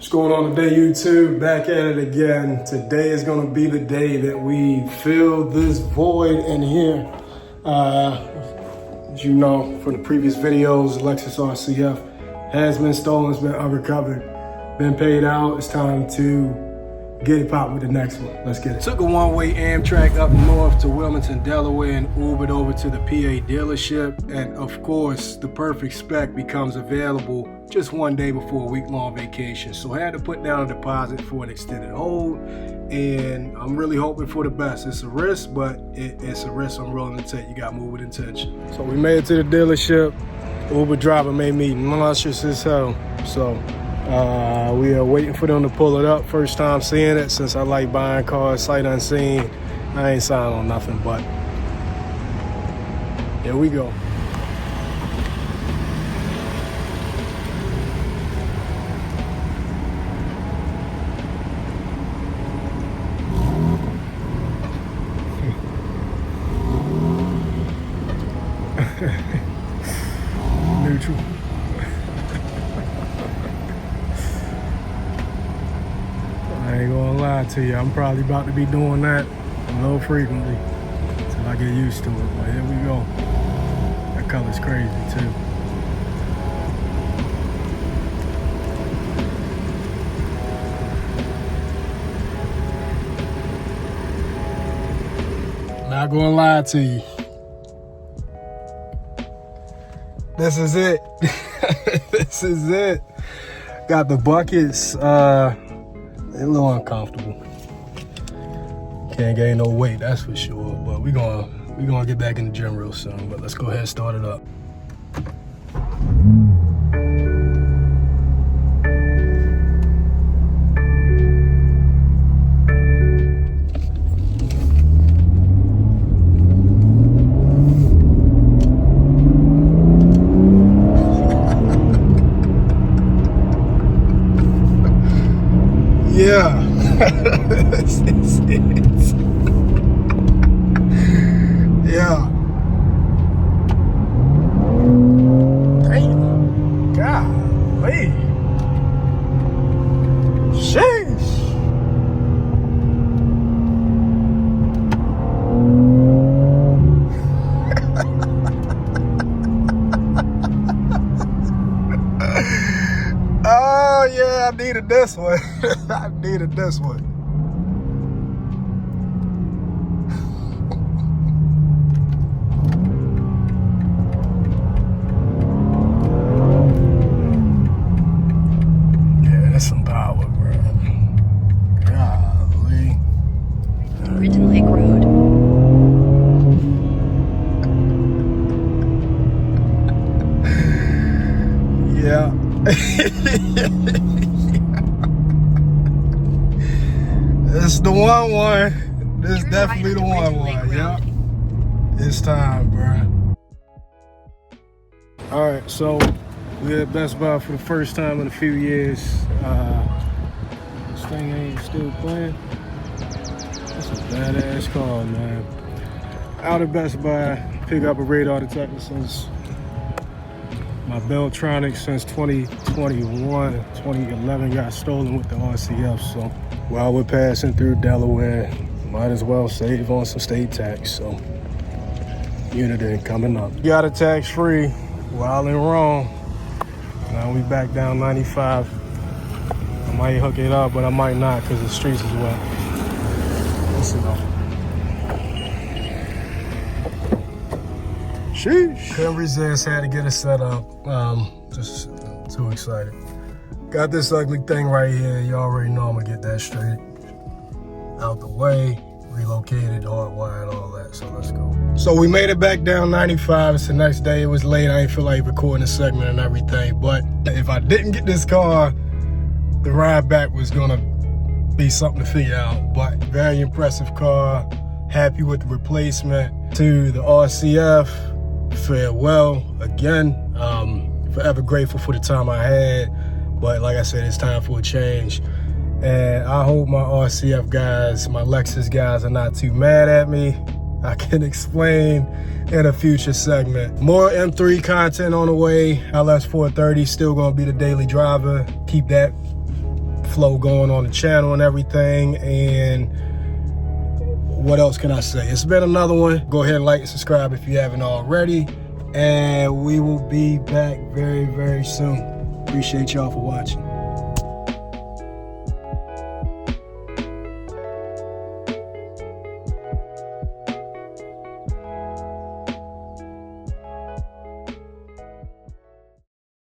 What's going on today, YouTube? Back at it again. Today is going to be the day that we fill this void in here. As you know from the previous videos, Lexus RC F has been stolen, it's been unrecovered, been paid out. It's time to get it popped with the next one. Let's get it. Took a one-way Amtrak up north to Wilmington, Delaware, and Ubered over to the PA dealership. And of course, the perfect spec becomes available just one day before a week-long vacation. So I had to put down a deposit for an extended hold, and I'm really hoping for the best. It's a risk, but it's a risk I'm willing to take. You got to move with intention. So we made it to the dealership. Uber driver made me nauseous as hell. So we are waiting for them to pull it up. First time seeing it, since I like buying cars sight unseen. I ain't signed on nothing, but here we go. Neutral. I ain't gonna lie to you, I'm probably about to be doing that a little frequently until I get used to it. But here we go. That color's crazy too. Not gonna lie to you. This is it. This is it. Got the buckets. A little uncomfortable. Can't gain no weight, that's for sure. But we gonna get back in the gym real soon. But let's go ahead and start it up. Yeah, this is it. Yeah. Damn. Golly. Sheesh. Oh yeah, I needed this one. I needed this one. Yeah, that's some power, bro. Golly. Britton Lake Road. Yeah. It's the one. This is definitely the one. Yeah. It's time, bro. All right, so we're at Best Buy for the first time in a few years. This thing ain't still playing. That's a badass car, man. Out of Best Buy, pick up a radar detector since my Beltronic since 2021, 2011 got stolen with the RCF. So while we're passing through Delaware, might as well save on some state tax. So Unity coming up. Got it tax free while in wrong. Now we back down 95. I might hook it up, but I might not because the streets is wet. Let's see though. Sheesh. Couldn't resist, had to get it set up. Just too excited. Got this ugly thing right here. You already know I'm gonna get that straight out the way, relocated, hardwired, all that. So let's go. So we made it back down 95. It's the next day. It was late. I didn't feel like recording a segment and everything. But if I didn't get this car, the ride back was gonna be something to figure out. But very impressive car. Happy with the replacement. To the RCF, farewell again. Forever grateful for the time I had, but like I said, it's time for a change. And I hope my RCF guys, my Lexus guys are not too mad at me. I can explain in a future segment. More M3 content on the way. LS 430 still gonna be the daily driver. Keep that flow going on the channel and everything. And what else can I say? It's been another one. Go ahead and like and subscribe if you haven't already. And we will be back very, very soon. Appreciate y'all for watching.